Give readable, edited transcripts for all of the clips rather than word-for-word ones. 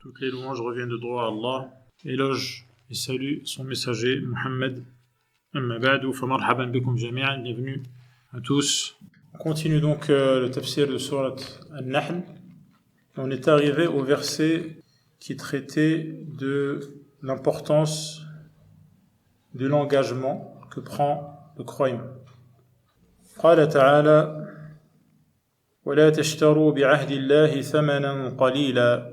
Toutes les louanges reviennent de droit à Allah. Éloge et salue son messager, Muhammad. Amma ba'du, fa marhaban bikum jami'an, bienvenue à tous. On continue donc le tafsir de Surat An-Nahl. On est arrivé au verset qui traitait de l'importance de l'engagement que prend le croyant. قال تعالى ولا تشتروا بعهد الله ثمنا قليلا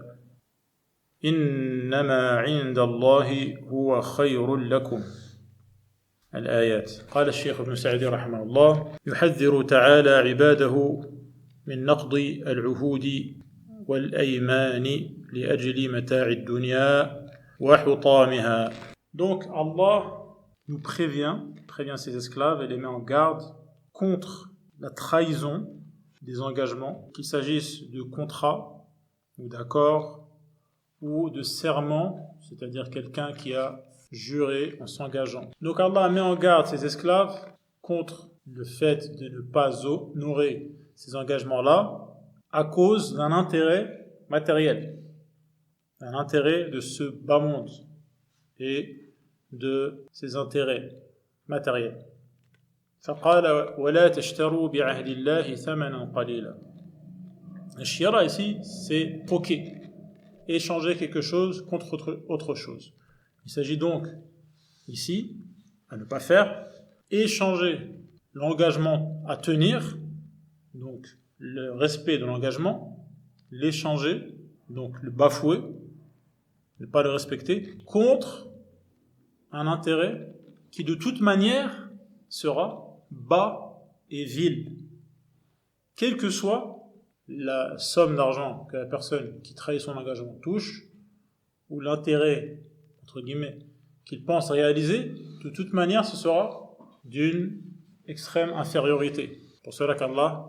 إنما عند الله هو خير لكم الآيات. قال الشيخ ابن سعدي رحمه الله يحذر تعالى عباده من نقض العهود والأيمان لأجل متاع الدنيا وحطامها. Donc Allah nous prévient ses esclaves et les met en garde contre la trahison des engagements, qu'il s'agisse de contrats ou d'accords ou de serment, c'est-à-dire quelqu'un qui a juré en s'engageant. Donc Allah met en garde ses esclaves contre le fait de ne pas honorer ces engagements-là à cause d'un intérêt matériel, d'un intérêt de ce bas monde et de ses intérêts matériels. فقال ولا تشتروا بعهد الله ثمنا قليلا. الشراء ici, c'est troquer, échanger quelque chose contre autre chose. Il s'agit donc ici, à ne pas faire, échanger l'engagement à tenir, donc le respect de l'engagement, l'échanger, donc le bafouer, ne pas le respecter, contre un intérêt qui de toute manière sera bas et vil. Quelle que soit la somme d'argent que la personne qui trahit son engagement touche, ou l'intérêt, entre guillemets, qu'il pense réaliser, de toute manière ce sera d'une extrême infériorité. Pour cela qu'Allah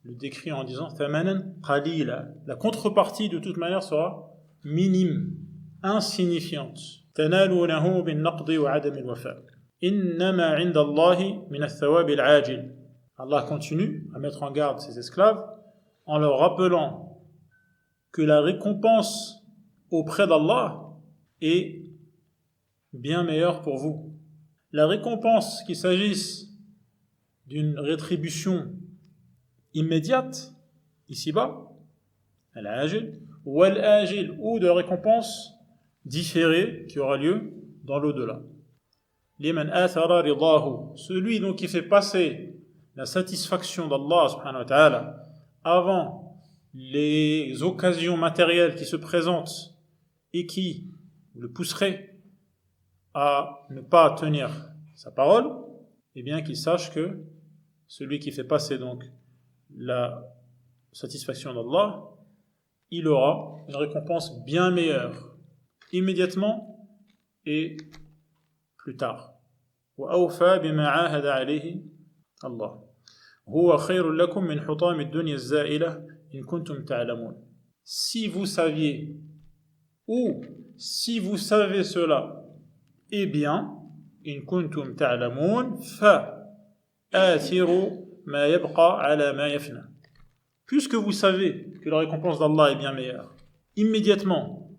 le décrit en disant thamanan qalila. La contrepartie de toute manière sera minime, insignifiante. Tanalunahu bin naqdi wa adam al-wafa. Innama 'inda Allahi min ath-thawab al-'ajil. Allah continue à mettre en garde ses esclaves en leur rappelant que la récompense auprès d'Allah est bien meilleure pour vous. La récompense, qu'il s'agisse d'une rétribution immédiate, ici-bas, al-ajil, ou al-ajil, ou de récompense différée qui aura lieu dans l'au-delà. Liman athara ridahu, celui donc qui fait passer la satisfaction d'Allah subhanahu wa ta'ala avant les occasions matérielles qui se présentent et qui le pousseraient à ne pas tenir sa parole, eh bien qu'il sache que celui qui fait passer donc la satisfaction d'Allah, il aura une récompense bien meilleure, immédiatement et plus tard. وأوفى بما عاهد عليه الله هو خير لكم من حطام الدنيا الزائلة إن كنتم تعلمون. Si vous saviez ou si vous savez cela, eh bien إن كنتم تعلمون فآثروا ما يبقى على ما يفنى. Puisque vous savez que la récompense d'Allah est bien meilleure, immédiatement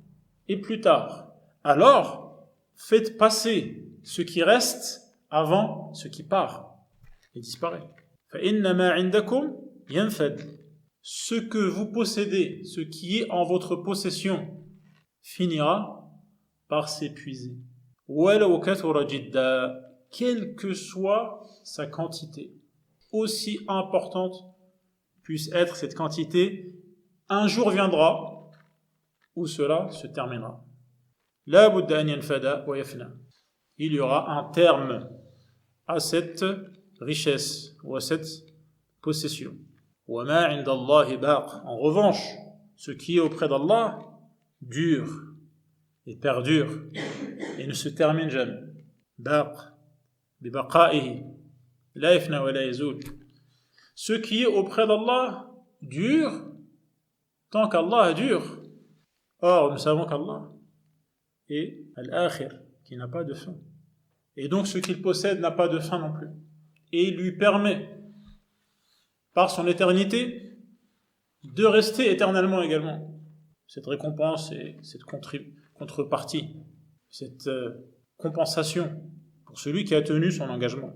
et plus tard, alors faites passer ce qui reste avant ce qui part et disparaît. فَإِنَّمَا عِنْدَكُمْ يَنْفَدْ. Ce que vous possédez, ce qui est en votre possession, finira par s'épuiser. وَلَوْ كَثُرَ جِدًّا. Quelle que soit sa quantité, aussi importante puisse être cette quantité, un jour viendra où cela se terminera. لَا بُدَّ أَنْ يَنْفَدَ وَيَفْنَى. Il y aura un terme à cette richesse ou à cette possession. وَمَا عِنْدَ اللَّهِ بَاقٍ. En revanche, ce qui est auprès d'Allah dure et perdure et ne se termine jamais. باق ببقائه لا يفنى ولا يزول. Ce qui est auprès d'Allah dure tant qu'Allah dure. Or, nous savons qu'Allah est al-akhir, qui n'a pas de fin. Et donc ce qu'il possède n'a pas de fin non plus. Et il lui permet, par son éternité, de rester éternellement également. cette récompense et cette contrepartie, cette compensation pour celui qui a tenu son engagement.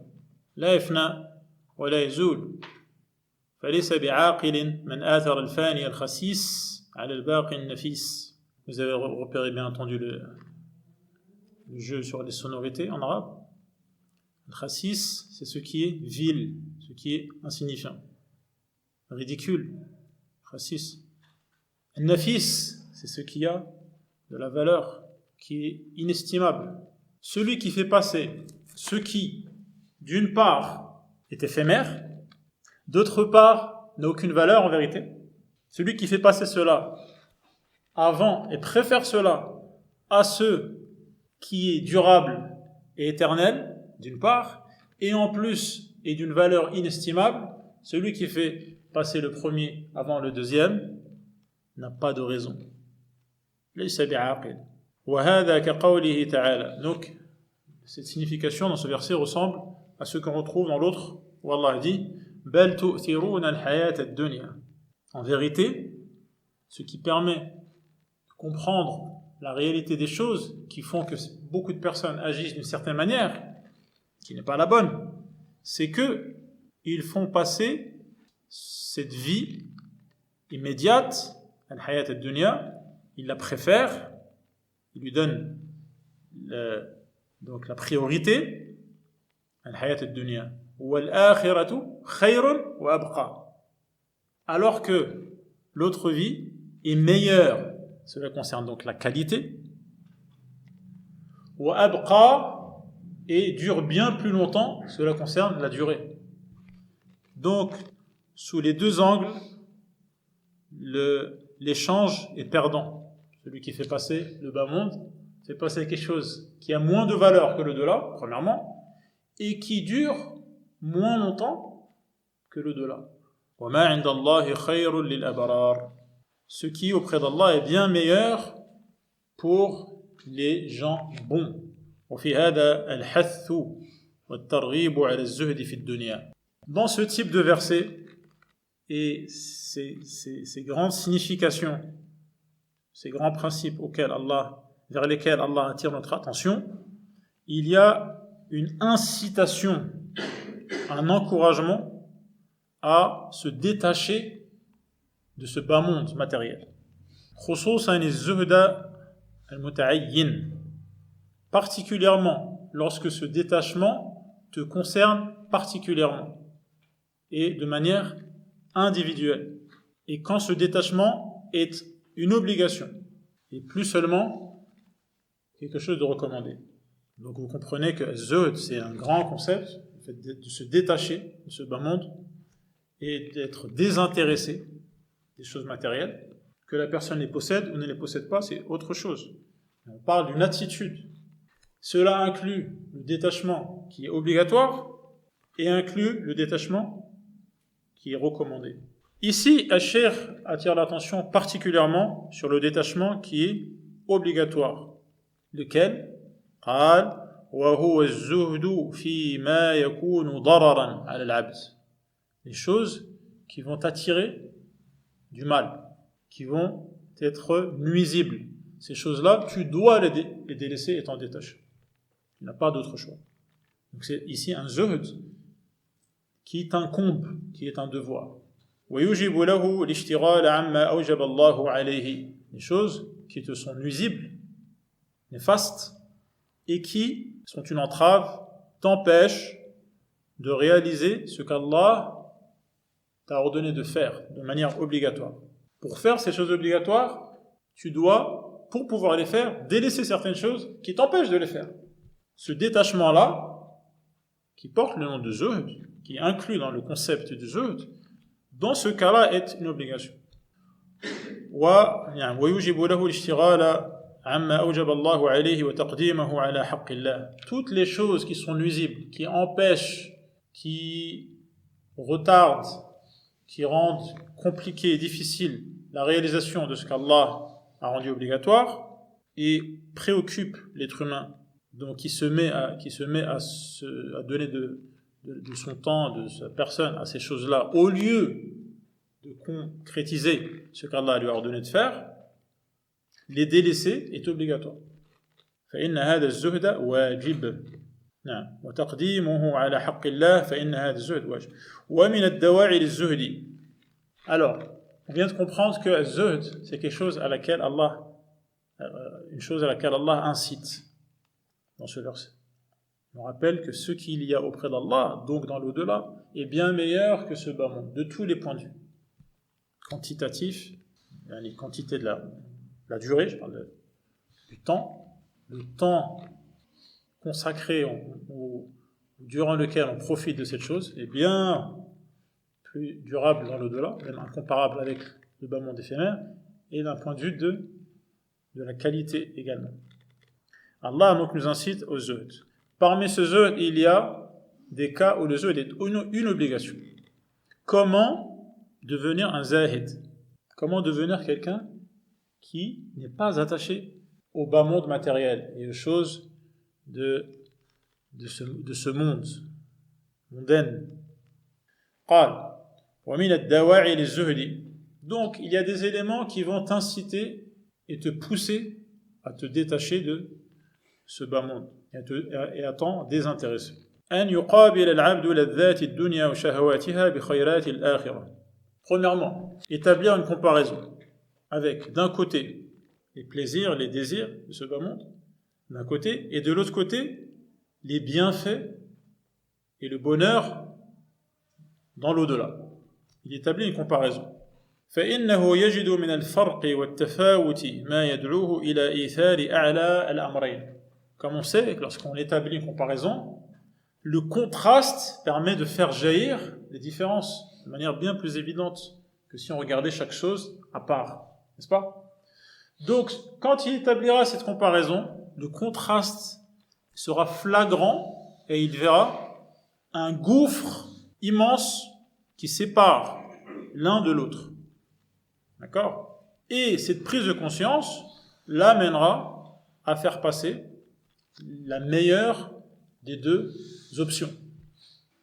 La yafna wa la yazul. فليس بعاقل من آثر الفاني الخسيس على الباقي النفيس. Vous avez repéré bien entendu le jeu sur les sonorités en arabe. Le khassis, c'est ce qui est vil, ce qui est insignifiant, ridicule. Khassis. Le nafis, c'est ce qui a de la valeur, qui est inestimable. Celui qui fait passer ce qui, d'une part, est éphémère, d'autre part, n'a aucune valeur en vérité. Celui qui fait passer cela avant et préfère cela à ce qui est durable et éternel, d'une part, et en plus est d'une valeur inestimable, celui qui fait passer le premier avant le deuxième n'a pas de raison. ليس بعاقل. وهذا كقوله تعالى. Donc, cette signification dans ce verset ressemble à ce qu'on retrouve dans l'autre où Allah dit بل تؤثرون الحياة الدنيا. En vérité, ce qui permet de comprendre la réalité des choses qui font que beaucoup de personnes agissent d'une certaine manière, qui n'est pas la bonne, c'est que ils font passer cette vie immédiate, al-hayat ad-dunya, ils la préfèrent, ils lui donnent donc la priorité, al-hayat ad-dunya, wal-akhiratu khayrun wa abqa. Alors que l'autre vie est meilleure, cela concerne donc la qualité, wa abqa, et dure bien plus longtemps, cela concerne la durée. Donc, sous les deux angles, l'échange est perdant. Celui qui fait passer le bas monde fait passer quelque chose qui a moins de valeur que le de-là, premièrement, et qui dure moins longtemps que le de-là. وَمَا عِنْدَ اللَّهِ خَيْرٌ لِلْأَبْرَارِ. Ce qui auprès d'Allah est bien meilleur pour les gens bons. وفي هذا الحث والترغيب على الزهد في الدنيا. Dans ce type de verset et ces grandes significations, ces grands principes vers lesquels Allah attire notre attention, il y a une incitation, un encouragement à se détacher de ce bas monde matériel. خصوصا الزهد المتعين. Particulièrement lorsque ce détachement te concerne particulièrement et de manière individuelle. Et quand ce détachement est une obligation et plus seulement quelque chose de recommandé. Donc vous comprenez que zuhd, c'est un grand concept, le fait de se détacher de ce bas monde et d'être désintéressé des choses matérielles. Que la personne les possède ou ne les possède pas, c'est autre chose. On parle d'une attitude. Cela inclut le détachement qui est obligatoire et inclut le détachement qui est recommandé. Ici, Al-Cheikh attire l'attention particulièrement sur le détachement qui est obligatoire. Lequel? قال وهو الزهد فيما يكون ضررا على العبد. Les choses qui vont attirer du mal, qui vont être nuisibles. Ces choses-là, tu dois les délaisser et t'en détacher. Tu n'as pas d'autre choix. Donc c'est ici un zuhd qui t'incombe, qui est un devoir. ويجب له الاشتغال عما أوجب الله عليه. Les choses qui te sont nuisibles, néfastes, et qui sont une entrave, t'empêchent de réaliser ce qu'Allah t'a ordonné de faire de manière obligatoire. Pour faire ces choses obligatoires, tu dois, pour pouvoir les faire, délaisser certaines choses qui t'empêchent de les faire. Ce détachement-là, qui porte le nom de zuhd, qui est inclus dans le concept de zuhd, dans ce cas-là est une obligation. ويجب له الاشتغال عما أوجب الله عليه وتقديمه على حق الله. Toutes les choses qui sont nuisibles, qui empêchent, qui retardent, qui rendent compliqué et difficile la réalisation de ce qu'Allah a rendu obligatoire et préoccupe l'être humain, donc qui se met à donner de son temps, de sa personne à ces choses-là, au lieu de concrétiser ce qu'Allah lui a ordonné de faire, les délaisser est obligatoire. فإن هذا الزهد واجب. نعم. وتقديمه على حق الله فإن هذا الزهد واجب. ومن الدواعي للزهد. Alors, on vient de comprendre que zuhd, c'est quelque chose à laquelle Allah, une chose à laquelle Allah incite dans ce verset. On rappelle que ce qu'il y a auprès d'Allah, donc dans l'au-delà, est bien meilleur que ce bas monde, de tous les points de vue. Quantitatif, les quantités de la durée, je parle du temps, le temps consacré durant lequel on profite de cette chose est bien plus durable dans l'au-delà, même incomparable avec le bas monde éphémère, et d'un point de vue de la qualité également. Allah donc nous incite au zuhd. Parmi ce zuhd, il y a des cas où le zuhd est une obligation. Comment devenir un zahid? Comment devenir quelqu'un qui n'est pas attaché au bas monde matériel et aux choses de ce monde mondaine. قال ومن الدواعي للزهد. Donc il y a des éléments qui vont t'inciter et te pousser à te détacher de ce bas monde et à t'en désintéresser. أن يقابل العبد لذات الدنيا وشهواتها بخيرات الآخرة. Premièrement, établir une comparaison avec d'un côté les plaisirs, les désirs de ce bas monde, d'un côté, et de l'autre côté, les bienfaits et le bonheur dans l'au-delà. Il établit une comparaison. فإنه يجد من الفرق والتفاوت ما يدعوه إلى إيثار أعلى الأمرين. Comme on sait, lorsqu'on établit une comparaison, le contraste permet de faire jaillir les différences de manière bien plus évidente que si on regardait chaque chose à part, n'est-ce pas? Donc, quand il établira cette comparaison, le contraste sera flagrant et il verra un gouffre immense qui sépare l'un de l'autre. D'accord? Et cette prise de conscience l'amènera à faire passer la meilleure des deux options.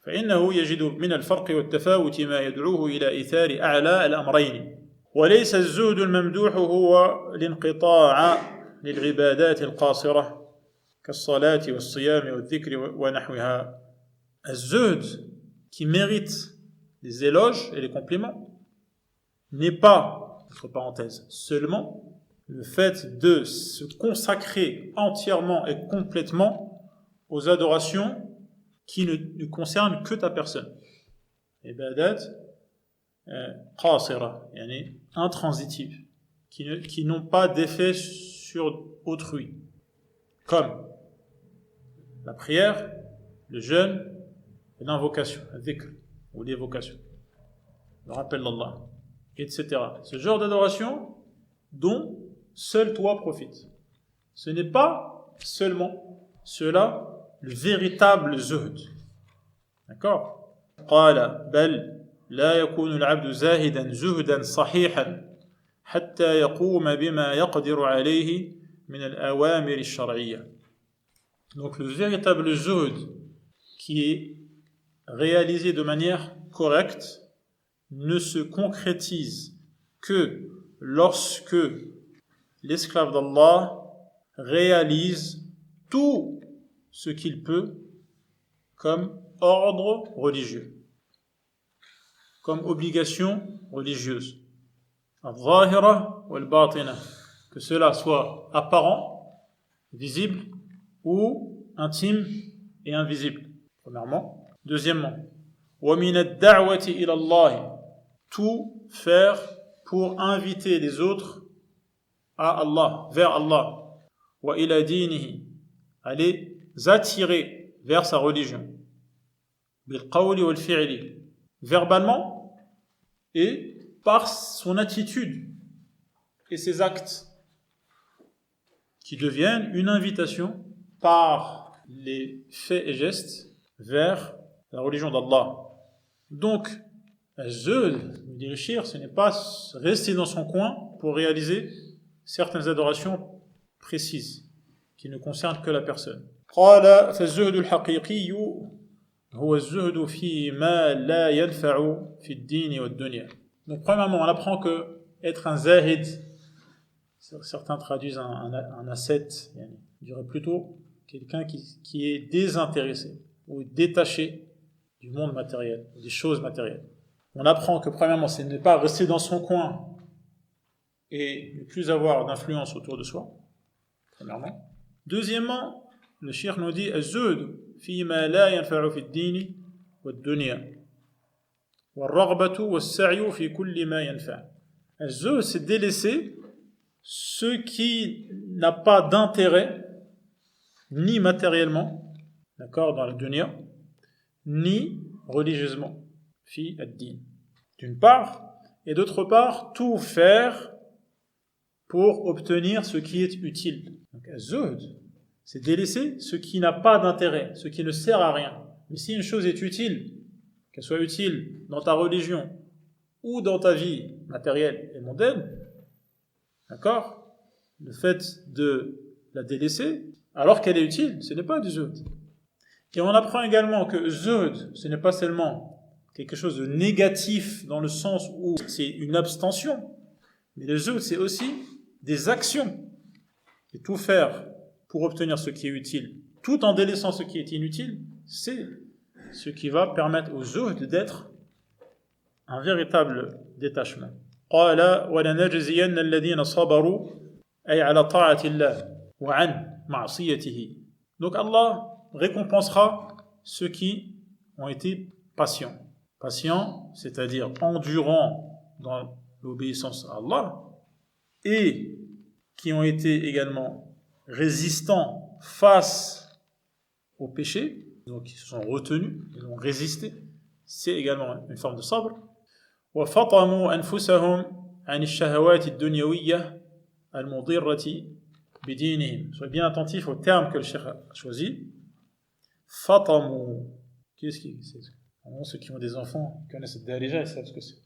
فإنه يجد من الفرق والتفاوت ما يدعوه إلى إيثار أعلى الأمرين. وليس الزهد الممدوح هو الانقطاع للعبادات القاصرة كالصلاة والصيام والذكر ونحوها. الزهد qui mérite les éloges et les compliments n'est pas, entre parenthèses, seulement le fait de se consacrer entièrement et complètement aux adorations qui ne concernent que ta personne. Ibadat qasira, yani intransitives, qui n'ont pas d'effet sur autrui, comme la prière, le jeûne et l'invocation, le dhikr, ou l'évocation, le rappel d'Allah, etc. Ce genre d'adoration dont seul toi profites. Ce n'est pas seulement cela le véritable zuhd. D'accord? قال بل لا يكون العبد زاهدا زهدا صحيحا حتى يقوم بما يقدر عليه من الأوامر الشرعية. Donc le véritable zuhd qui est réalisé de manière correcte ne se concrétise que lorsque l'esclave d'Allah réalise tout ce qu'il peut comme ordre religieux, comme obligation religieuse, al-zahira ou al-batina, que cela soit apparent, visible ou intime et invisible, premièrement. Deuxièmement, وَمِنَ الدَّعْوَةِ إِلَى اللَّهِ, tout faire pour inviter les autres à Allah, vers Allah, وَإِلَى دِينِهِ, à les attirer vers sa religion, بِالْقَوْلِ وَالْفِعْلِ, verbalement et par son attitude et ses actes, qui deviennent une invitation par les faits et gestes vers la religion d'Allah. Donc, zuhd, dit le shir, ce n'est pas rester dans son coin pour réaliser certaines adorations précises qui ne concernent que la personne. قال فالزهد الحقيقي هو الزهد فيما لا ينفع في الدين والدنيا. Donc premièrement, on apprend que être un zahid, Certains traduisent un ascète, je dirais plutôt quelqu'un qui est désintéressé ou détaché du monde matériel, des choses matérielles. On apprend que premièrement, c'est ne pas rester dans son coin et ne plus avoir d'influence autour de soi, premièrement. Deuxièmement, le cheikh nous dit az-zuhd fima la yanfa'u fi ad-din wad-dunya wal-raghbatu was-sa'yu fi kulli ma yanfa'. Az-zuhd, c'est délaisser ce qui n'a pas d'intérêt ni matériellement, d'accord, dans la dunya, ni religieusement, fi ad-din, d'une part, et d'autre part, tout faire pour obtenir ce qui est utile. Donc, az-zuhd, c'est délaisser ce qui n'a pas d'intérêt, ce qui ne sert à rien. Mais si une chose est utile, qu'elle soit utile dans ta religion ou dans ta vie matérielle et mondaine, d'accord, le fait de la délaisser, alors qu'elle est utile, ce n'est pas du zuhd. Et on apprend également que zuhd, ce n'est pas seulement quelque chose de négatif dans le sens où c'est une abstention, mais le zuhd, c'est aussi des actions. Et tout faire pour obtenir ce qui est utile, tout en délaissant ce qui est inutile, c'est ce qui va permettre au zuhd d'être un véritable détachement. قال ولنجزين الذين صبروا أي على طاعة الله وعن معصيته. Donc Allah récompensera ceux qui ont été patients. Patients, c'est-à-dire endurants dans l'obéissance à Allah, et qui ont été également résistants face au péché, donc ils se sont retenus, ils ont résisté, c'est également une forme de sabr. وَفَطَمُوا أَنفُسَهُمْ عَنِ الشَّهَوَاتِ الدُّنْيَوِيَّةِ الْمُضِرَّةِ بِدِينِهِمْ. Soyez bien attentifs au terme que le cheikh a choisi. فَطَمُوا. Qu'est-ce qui c'est? Ceux qui ont des enfants connaissent déjà, ils savent ce que c'est.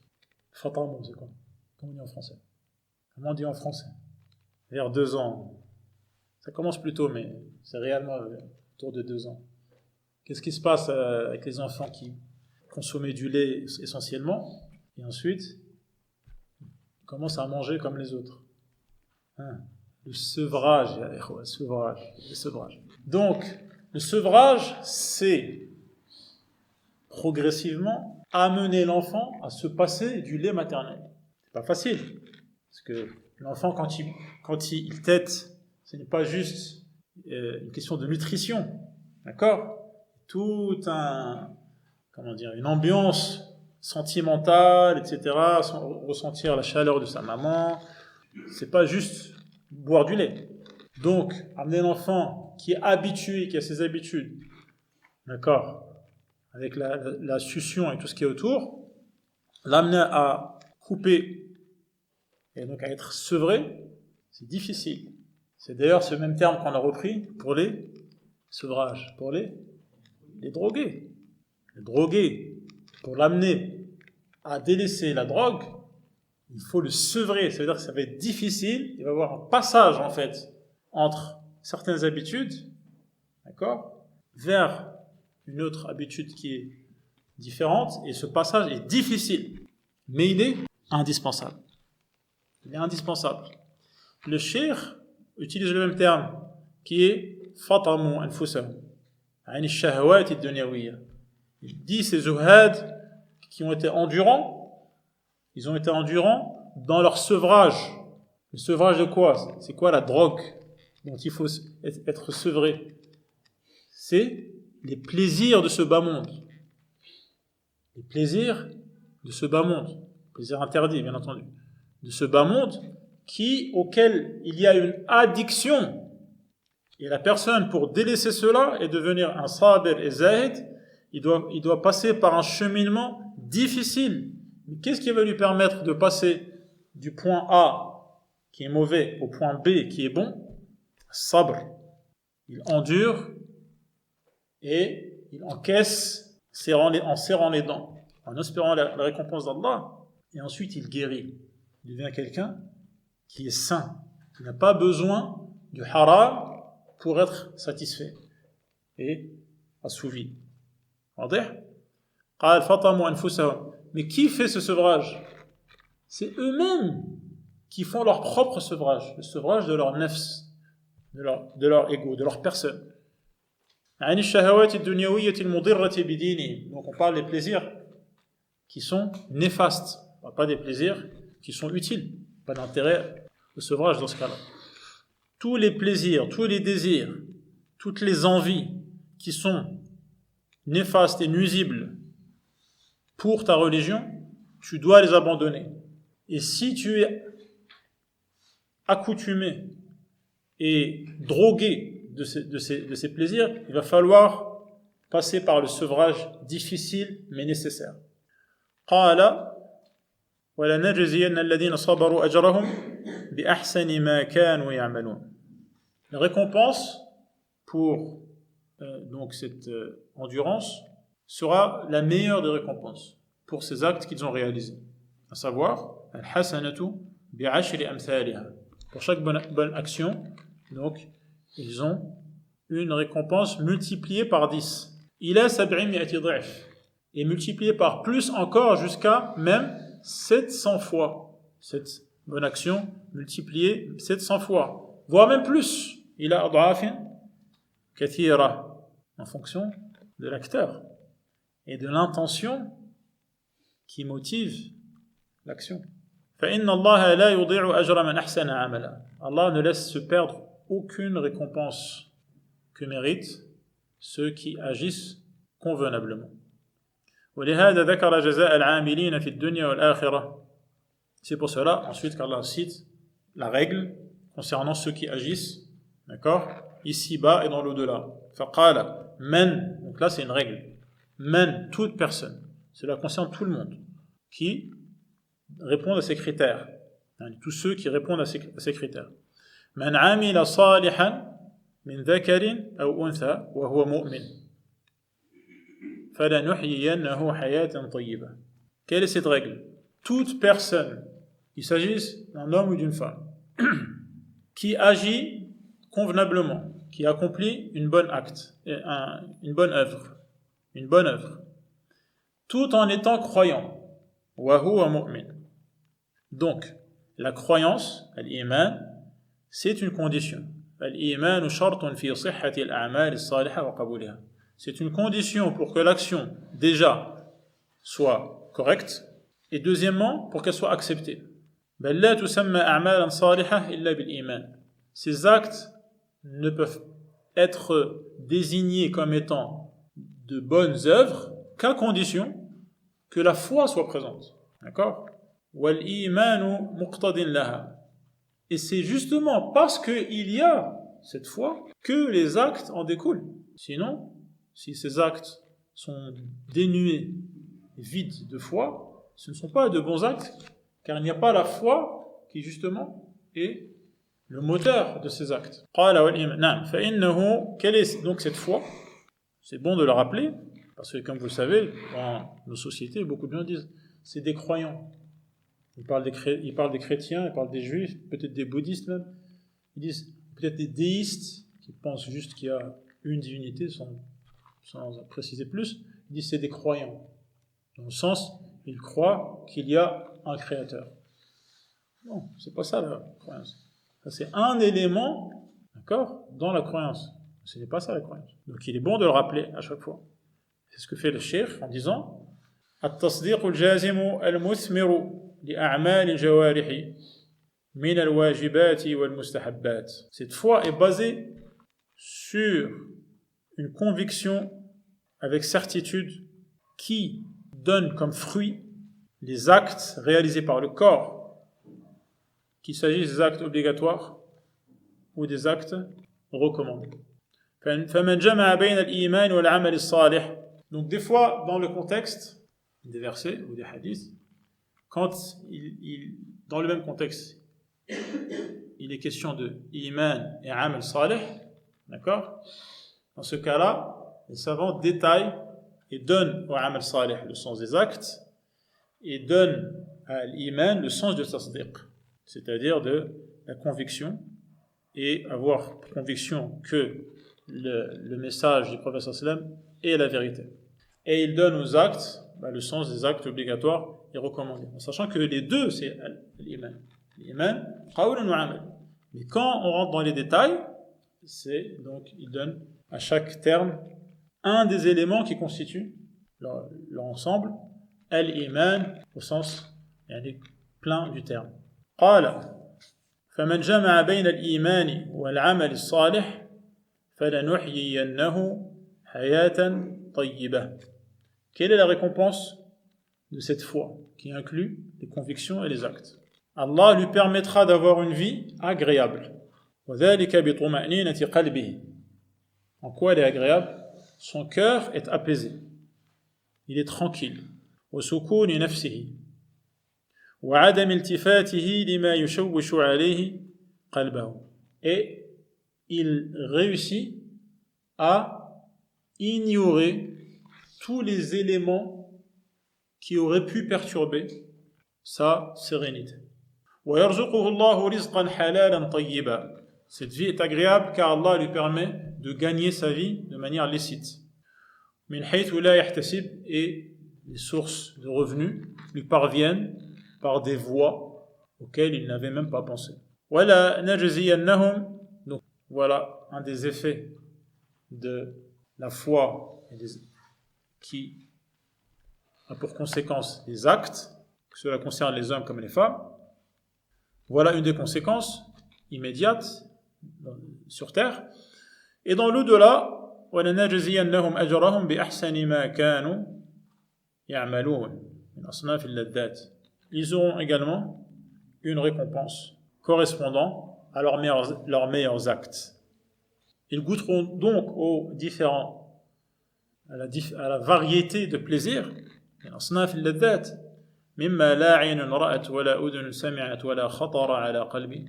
فَطَمُوا, c'est quoi? Comment on dit en français? Comment on dit en français? Vers 2 ans. Ça commence plus tôt, mais c'est réellement autour de 2 ans. Qu'est-ce qui se passe avec les enfants qui consommaient du lait essentiellement, et ensuite commencent à manger comme les autres? Le sevrage, le sevrage. Donc, le sevrage, c'est progressivement amener l'enfant à se passer du lait maternel. C'est pas facile, parce que l'enfant, quand il tète, ce n'est pas juste une question de nutrition, d'accord? Tout une ambiance sentimentale, etc., ressentir la chaleur de sa maman, c'est pas juste boire du lait. Donc, amener l'enfant qui est habitué, qui a ses habitudes, d'accord, avec la succion et tout ce qui est autour, l'amener à couper et donc à être sevré, c'est difficile. C'est d'ailleurs ce même terme qu'on a repris pour les sevrages, pour les drogués. Les drogués, pour l'amener à délaisser la drogue, il faut le sevrer. Ça veut dire que ça va être difficile. Il va y avoir un passage, en fait, entre certaines habitudes, d'accord, vers une autre habitude qui est différente. Et ce passage est difficile, mais il est indispensable. Il est indispensable. Le cheikh utilise le même terme, qui est « fatamu anfusahum » عن الشهوات الدنيوية. Il dit ces zuhad qui ont été endurants, ils ont été endurants dans leur sevrage. Le sevrage de quoi? C'est quoi la drogue dont il faut être sevré? C'est les plaisirs de ce bas monde. Les plaisirs de ce bas monde. Plaisirs interdits, bien entendu. De ce bas monde auquel il y a une addiction. Et la personne, pour délaisser cela et devenir un sabir et zahid, il doit passer par un cheminement difficile. Mais qu'est-ce qui va lui permettre de passer du point A, qui est mauvais, au point B, qui est bon? Sabr. Il endure et il encaisse en serrant les dents, en espérant la récompense d'Allah. Et ensuite, il guérit. Il devient quelqu'un qui est sain, qui n'a pas besoin du haram pour être satisfait et assouvi. Mais qui fait ce sevrage? C'est eux-mêmes qui font leur propre sevrage, le sevrage de leur nefs, de leur ego, de leur personne. Donc on parle des plaisirs qui sont néfastes, pas des plaisirs qui sont utiles, pas d'intérêt de sevrage dans ce cas-là. Tous les plaisirs, tous les désirs, toutes les envies qui sont néfastes et nuisibles pour ta religion, tu dois les abandonner. Et si tu es accoutumé et drogué de ces plaisirs, il va falloir passer par le sevrage difficile mais nécessaire. قال وَلَنَجْزِيَنَّ الَّذِينَ صَبَرُوا أَجْرَهُمْ بِأَحْسَنِ مَا كَانُوا يَعْمَلُونَ. La récompense pour donc cette endurance sera la meilleure des récompenses pour ces actes qu'ils ont réalisés, à savoir al-hasanatu bi'ashri amthaliha. Pour chaque bonne action, donc ils ont une récompense multipliée par 10. Ila 700 ضعف, et multipliée par plus encore jusqu'à même 700 fois. Cette bonne action multipliée 700 fois, voire même plus. Ila ad'afin kathira, en fonction de l'acteur et de l'intention qui motive l'action. فَإِنَّ اللَّهَ لَا يُضِيعُ أَجْرَ مَنْ أَحْسَنَ عَمَلًا. Allah ne laisse se perdre aucune récompense que méritent ceux qui agissent convenablement. وَلِهَذَا ذَكَرَ جَزَاءَ الْعَامِلِينَ فِي الدُّنْيَا وَالْآخِرَةِ. C'est pour cela ensuite qu'Allah cite la règle concernant ceux qui agissent, d'accord, ici-bas et dans l'au-delà. فَقَالَ مَنْ, donc là c'est une règle, مَنْ, toute personne, cela concerne tout le monde qui répondent à ces critères, tous ceux qui répondent à ces critères. مَنْ عَمِلَ صَالِحًا مِنْ ذَكَرٍ أَوْ أُنْثَى وَهُوَ مُؤْمِنٌ فَلَنُحْيِيَنَّهُ حَيَاةً طَيِّبَةً. Quelle est cette règle? Toute personne, qu'il s'agisse d'un homme ou d'une femme, qui agit convenablement, qui accomplit une bonne œuvre, tout en étant croyant. وَهُوَ مُؤْمِنٌ. Donc, la croyance, al-iman, c'est une condition. Al-iman shartun fi sihhati al-a'mal as-salihah wa qabulha. C'est une condition pour que l'action, déjà, soit correcte, et deuxièmement, pour qu'elle soit acceptée. بَلْ لَا تُسَمَّى أَعْمَالًا صَالِحَةً إِلَّا بِالْإِيمَانِ. Ces actes ne peuvent être désignés comme étant de bonnes œuvres qu'à condition que la foi soit présente. D'accord? وَالْإِيمَانُ مُقْتَضٍ لَهَا. Et c'est justement parce qu'il y a cette foi que les actes en découlent. Sinon, si ces actes sont dénués, vides de foi, ce ne sont pas de bons actes, car il n'y a pas la foi qui justement est le moteur de ces actes. قال والإيمان فإنه. Quelle est donc cette foi? C'est bon de le rappeler, parce que comme vous le savez, dans nos sociétés, beaucoup de gens disent c'est des croyants. Ils parlent des chrétiens, ils parlent des juifs, peut-être des bouddhistes même. Ils disent peut-être des déistes qui pensent juste qu'il y a une divinité, sans préciser plus. Ils disent c'est des croyants. Dans le sens, ils croient qu'il y a un créateur. Non, c'est pas ça la croyance. Ça, c'est un élément, d'accord, dans la croyance. Ce n'est pas ça la croyance. Donc il est bon de le rappeler à chaque fois. C'est ce que fait le cheikh en disant التصديق الجازم المثمر لأعمال الجوارح من الواجبات والمستحبات. Cette foi est basée sur une conviction avec certitude qui donne comme fruit les actes réalisés par le corps, qu'il s'agisse des actes obligatoires ou des actes recommandés. فمن جمع بين الإيمان والعمل الصالح. Donc des fois dans le contexte des versets ou des hadiths, quand dans le même contexte il est question de iman et amal salih, d'accord, dans ce cas-là les savants détaillent et donnent au amal salih le sens des actes et donnent à l'iman le sens de tasdiq, c'est-à-dire de la conviction, et avoir conviction que le message du prophète sallallahu alayhi wa sallam est la vérité. Et il donne aux actes le sens des actes obligatoires et recommandés, en sachant que les deux c'est l'iman. L'iman, qawlun wa amal. Mais quand on rentre dans les détails, donc il donne à chaque terme un des éléments qui constituent l'ensemble, al-iman au sens plein du terme. قال فمن جمع بين الإيمان والعمل الصالح فلنحيينه حياة طيبة. Quelle est la récompense de cette foi qui inclut les convictions et les actes? Allah lui permettra d'avoir une vie agréable. وذلك بطمأنينة قلبه. En quoi elle est agréable? Son cœur est apaisé. Il est tranquille. وسكون نفسه. وعدم التفاته لما يشوش عليه قلبه. Et il réussit à ignorer tous les éléments qui auraient pu perturber sa sérénité. ويرزقه الله رزقا حلالا طيبا. Cette vie est agréable car Allah lui permet de gagner sa vie de manière licite. من حيث لا يحتسب. Et les sources de revenus lui parviennent par des voies auxquelles il n'avait même pas pensé. ولا نجزينهم. Donc voilà un des effets de la foi qui a pour conséquence les actes, que cela concerne les hommes comme les femmes. Voilà une des conséquences immédiates sur terre. Et dans l'au-delà, وَلَنَجْزِيَنَّهُمْ أَجْرَهُمْ بِأَحْسَنِ مَا كَانُوا يَعْمَلُونَ مِنْ أَصْنَافِ اللَّذَّاتِ. Ils auront également une récompense correspondant à leurs meilleurs actes. Ils goûteront donc à la variété de plaisirs, من أصناف اللذات مما لا عين رأت ولا أذن سمعت ولا خطر على قلب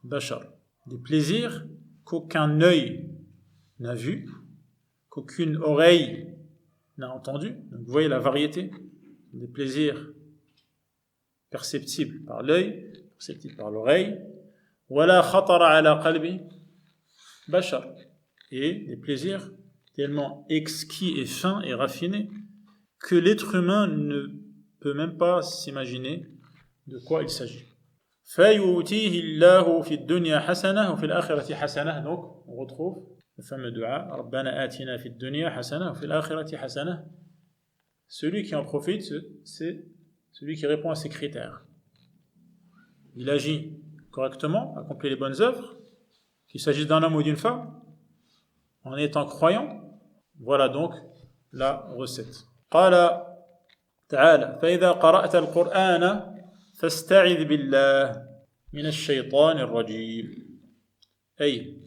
بشر. Des plaisirs qu'aucun œil n'a vu, qu'aucune oreille n'a entendu. Donc vous voyez la variété des plaisirs perceptibles par l'œil, perceptibles par l'oreille. ولا خطر على قلب بشر. Et des plaisirs tellement exquis et fins et raffinés que l'être humain ne peut même pas s'imaginer de quoi il s'agit. فَيُؤْتِيهِ اللَّهُ فِي الدُّنْيا حَسَنَةً وَفِي الْآخِرَةِ حَسَنَةً. Donc on retrouve le fameux dua رَبَّنَا آتِنَا فِي الدُّنْيا حَسَنَةً وَفِي الْآخِرَةِ حَسَنَةً. Celui qui en profite, c'est celui qui répond à ces critères. Il agit correctement, accomplit les bonnes œuvres, qu'il s'agisse d'un homme ou d'une femme, en étant croyant. Voilà donc la recette. قال تعالى فإذا قرأت القرآن فاستعذ بالله من الشيطان الرجيم. أي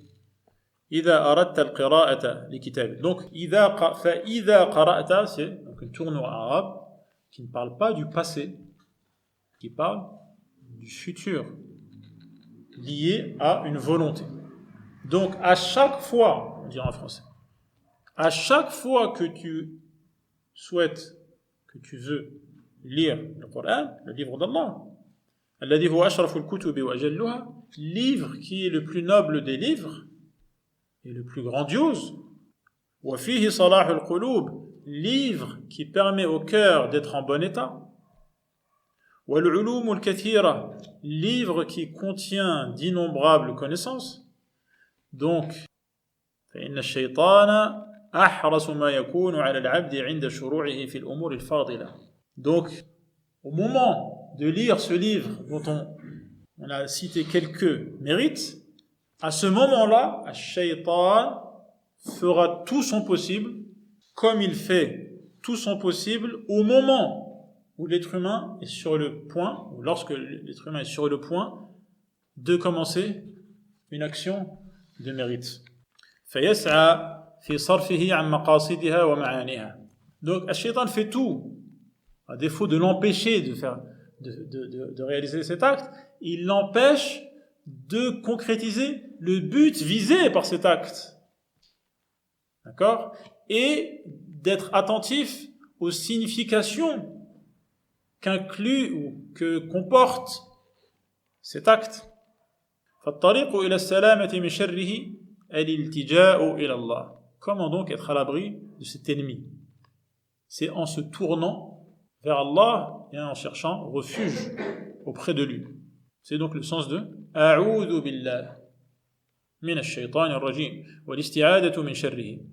إذا أردت القراءة لكتاب. Donc فإذا قرأت, c'est donc une tournure arabe qui ne parle pas du passé, qui parle du futur lié à une volonté. Donc à chaque fois, on dirait en français, à chaque fois que tu souhaites, que tu veux lire le Coran, le livre d'Allah, الذي هو أشرف الكتب وأجلها, livre qui est le plus noble des livres et le plus grandiose, وفيه صلاح القلوب, livre qui permet au cœur d'être en bon état, والعلوم الكثيرة, livre qui contient d'innombrables connaissances. Donc فإن الشيطان أحرص ما يكون على العبد عند شروعه في الأمور الفاضلة. Donc au moment de lire ce livre dont on a cité quelques mérites, à ce moment-là, Ash-Shaytan fera tout son possible, comme il fait tout son possible au moment où l'être humain est sur le point, ou lorsque l'être humain est sur le point de commencer une action de mérite. فيسعى في صرفه عن مقاصدها ومعانيها. Donc Ash-Shaytan fait tout, à défaut de l'empêcher de réaliser cet acte, il l'empêche de concrétiser le but visé par cet acte. D'accord? Et d'être attentif aux significations qu'inclut ou que comporte cet acte. فالطريق إلى السلامة من شره الالتجاء إلى الله. Comment donc être à l'abri de cet ennemi? C'est en se tournant vers Allah et en cherchant refuge auprès de lui. C'est donc le sens de A'udhu billah min ash-shaytan ar-rajim wa l'isti'adatu min sharrihi.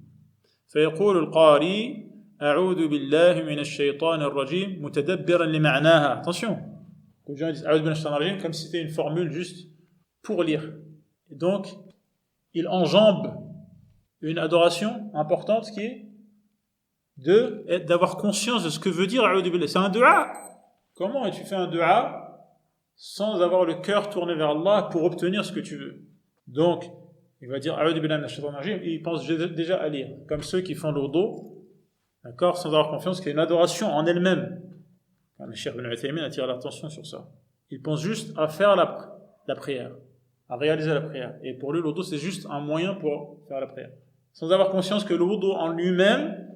فيقول القاري أعوذ بالله من الشيطان الرجيم متدبرا لمعناها. Attention, quand les gens disent أعوذ بالله من الشيطان الرجيم, comme si c'était une formule juste pour lire. Et donc, il enjambe une adoration importante qui est d'avoir conscience de ce que veut dire A'udhu billah. C'est un dua. Comment tu fais un dua sans avoir le cœur tourné vers Allah pour obtenir ce que tu veux? Donc, il va dire A'udhu billahi minash shaitanir rajim et il pense déjà à lire. Comme ceux qui font le wudu, d'accord, sans avoir confiance qu'il y a une adoration en elle-même. Le Cheikh Ibn Uthaymin attire l'attention sur ça. Il pense juste à faire la prière, à réaliser la prière. Et pour lui, le wudu, c'est juste un moyen pour faire la prière. Sans avoir conscience que le wudu en lui-même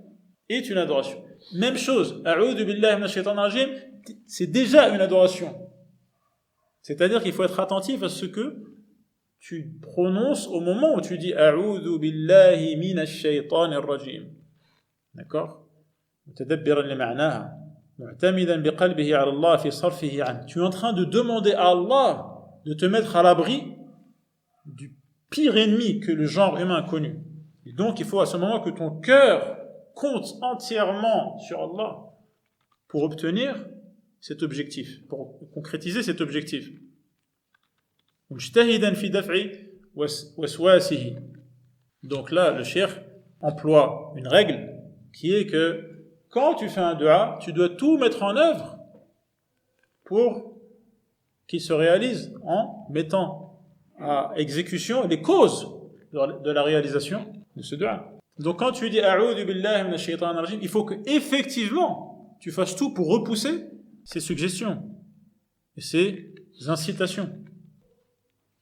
est une adoration. Même chose, A'udhu billahi minash shaitanir rajim, c'est déjà une adoration. C'est-à-dire qu'il faut être attentif à ce que tu prononces au moment où tu dis A'udhu billahi minash shaitanir rajim. D'accord? متدبرا لمعناها معتمدا بقلبه على الله في صرفه عنه. Tu es en train de demander à Allah de te mettre à l'abri du pire ennemi que le genre humain a connu. Et donc il faut à ce moment que ton cœur compte entièrement sur Allah pour obtenir cet objectif, pour concrétiser cet objectif. مجتهدا في دفع وسواسه. Donc là, le cheikh emploie une règle qui est que quand tu fais un dua, tu dois tout mettre en œuvre pour qu'il se réalise en mettant à exécution les causes de la réalisation de ce dua. Donc quand tu dis A'udhu billahi minash shaitanir rajim, il faut que effectivement tu fasses tout pour repousser ces suggestions et ces incitations.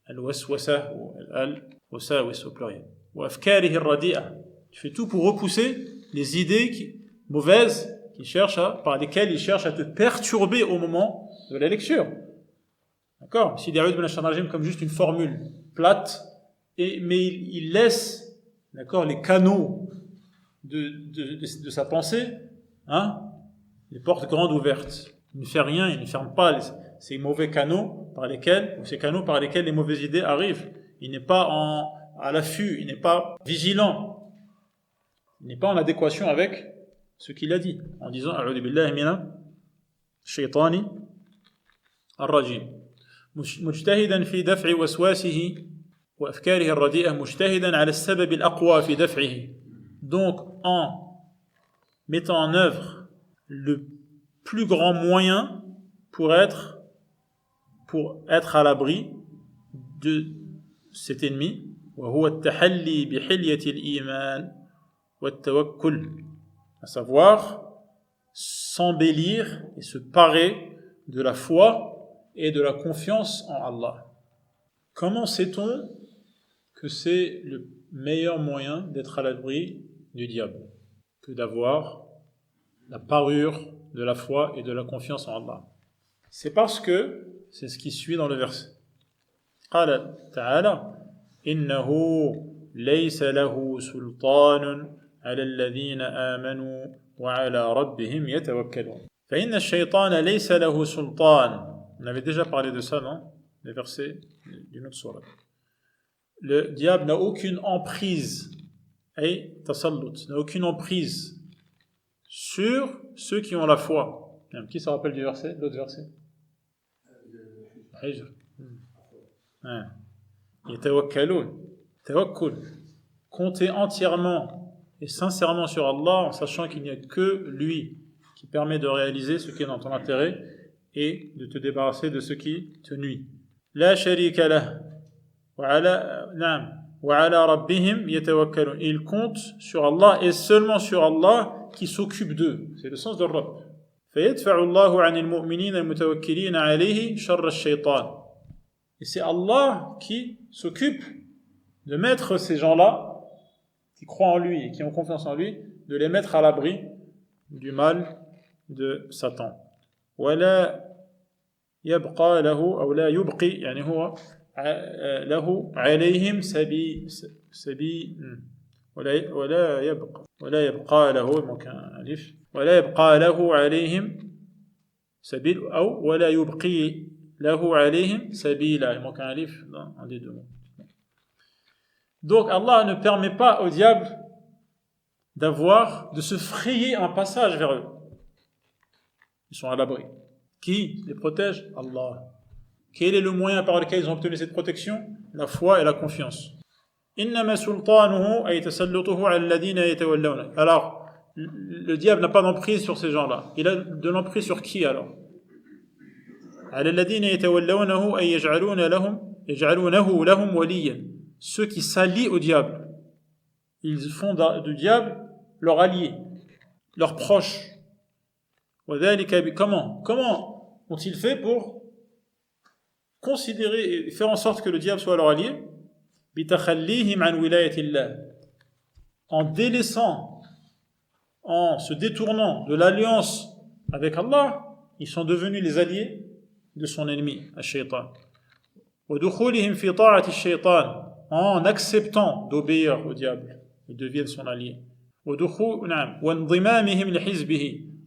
Al-waswasa ou al-wasawis au pluriel. Wa afkarihi ar-radi'a. Tu fais tout pour repousser les idées mauvaises par lesquelles il cherche à te perturber au moment de la lecture. D'accord? S'il y a A'udhu billahi minash shaitanir comme juste une formule plate, mais il laisse, d'accord, les canaux de sa pensée, les portes grandes ouvertes. Il ne fait rien, il ne ferme pas ces mauvais canaux par lesquels les mauvaises idées arrivent. Il n'est pas à l'affût, il n'est pas vigilant, il n'est pas en adéquation avec ce qu'il a dit, en disant A'udhu billahi minash shaitani ar-rajim. مجتهدا في دفع وسواسه وأفكاره الرديئة مجتهدا على السبب الأقوى في دفعه. Donc en mettant en œuvre le plus grand moyen pour être à l'abri de cet ennemi, وهو التحلي بحلية الإيمان والتوكل, à savoir s'embellir et se parer de la foi et de la confiance en Allah. Comment sait-on que c'est le meilleur moyen d'être à l'abri du diable que d'avoir la parure de la foi et de la confiance en Allah? C'est parce que c'est ce qui suit dans le verset. قال تعالى إنه ليس له سلطان على الذين آمنوا وعلى ربهم يتوكلون. فإن الشيطان ليس له سلطان. On avait déjà parlé de ça, non? Les versets d'une autre sourate. Le diable n'a aucune emprise, n'a aucune emprise sur ceux qui ont la foi. Qui se rappelle du verset, l'autre verset? Hijr. Yatawakkalun. Tawakkul. Compter entièrement et sincèrement sur Allah en sachant qu'il n'y a que lui qui permet de réaliser ce qui est dans ton intérêt et de te débarrasser de ce qui te nuit. La sharika lah wa ala rabbihim yatawakkalun. Ils comptent sur Allah et seulement sur Allah qui s'occupe d'eux. C'est le sens de Rabb. فيدفع الله عن المؤمنين المتوكلين عليه شر الشيطان. Et c'est Allah qui s'occupe de mettre ces gens-là qui croient en lui et qui ont confiance en lui, de les mettre à l'abri du mal de Satan. ولا يبقى له أو لا يبقي يعني هو له عليهم ولا يبقى له مكان ألف ولا يبقى له عليهم سبيل أو ولا يبقي lahu alayhim sabila. Il manque un alif dans un des deux mots. Donc Allah ne permet pas au diable de se frayer un passage vers eux. Ils sont à l'abri. Qui les protège? Allah. Quel est le moyen par lequel ils ont obtenu cette protection? La foi et la confiance. إنما سلطانه أي تسلطه على الذين يتولونه. Alors, le diable n'a pas d'emprise sur ces gens-là. Il a de l'emprise sur qui alors? على الذين يتولونه أي يجعلونه لهم وليا. Ceux qui s'allient au diable. Ils font du diable leur allié, leur proche. Comment ont-ils fait pour considérer et faire en sorte que le diable soit leur allié? En délaissant, en se détournant de l'alliance avec Allah, ils sont devenus les alliés de son ennemi, al-shaytan. En acceptant d'obéir au diable, ils deviennent son allié.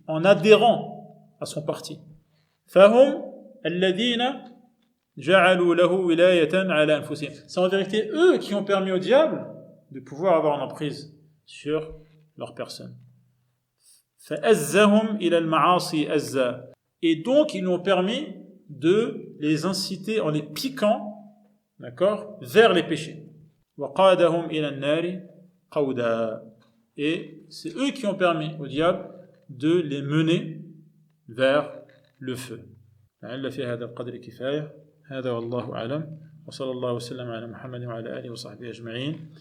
En adhérant à son parti. C'est en vérité eux qui ont permis au diable de pouvoir avoir une emprise sur leur personne. Et donc ils nous ont permis de les inciter en les piquant, d'accord, vers les péchés. Et c'est eux qui ont permis au diable de les mener vers le feu. لعل في هذا القدر كفاية. هذا والله أعلم وصلى الله وسلم على محمد وعلى آله وصحبه أجمعين.